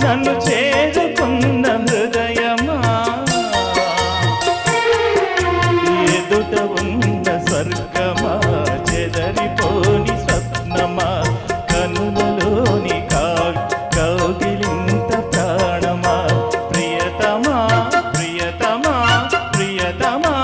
నన్ను చేరుకున్న హృదయమా ఎదుట ఉన్న స్వర్గమా చెదరిపోని స్వప్నమా కనులలోని కౌగిలింత ప్రాణమా ప్రియతమా ప్రియతమా ప్రియతమా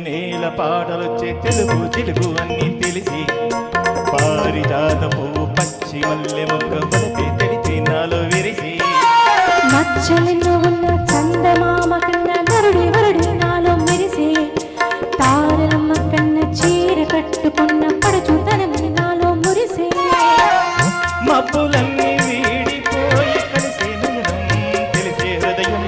నేల పాటలొచ్చే తెలుగు చిలుగు అన్ని తెలిసి పారిజాత పువ్వు పచ్చి మల్లె మొగ్గ వలపే తెలిసి నాలో విరిసి మచ్చలెన్నో ఉన్న చందమామ కన్న నరుడి వరుడి నాలో మెరిసి తారలమ్మ కన్న చీర కట్టుకున్న పడుచుతనం నాలో మురిసి మబ్బులన్నీ వీడిపోయి కలిసే నయనం తెలిసే హృదయం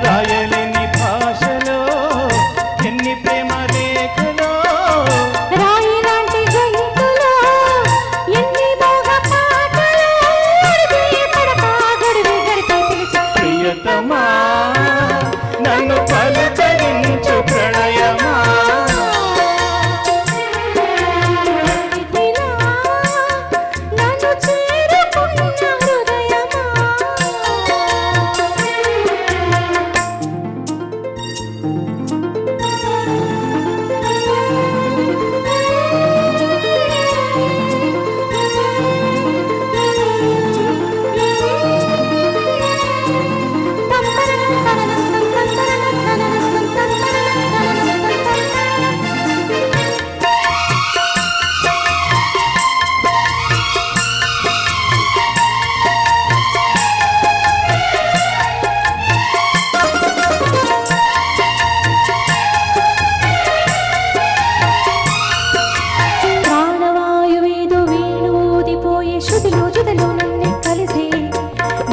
రాయలేని భాషలో ఎన్ని ప్రేమ లేఖలో రాయిలాంటి గొంతులో ఎన్ని మోగ పాటలో ప్రియతమా నన్ను పలకరించు ప్రణయమా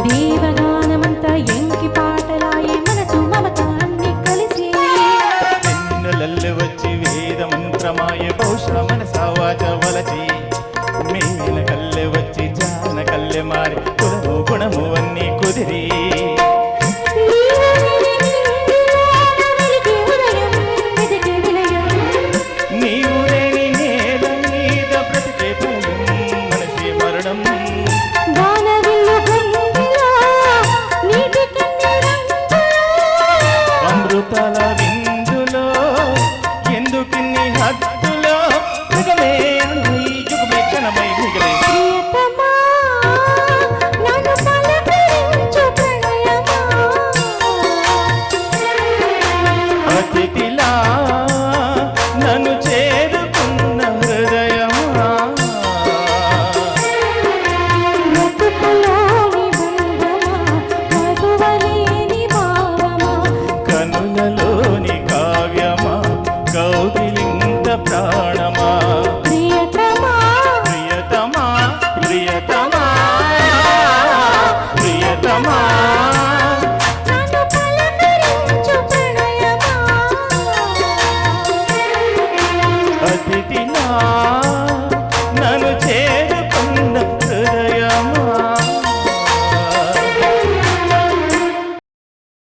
దేవగానమంతా ఎంకి పాటలాయే మనసు మమత అన్ని కలిసి ఎన్నెలల్లె వచ్చి వేద మంత్రమాయ బహుశ మనసావాచ వలచి మేల కల్లె వచ్చి జాన కల్లె మారి కులము గుణము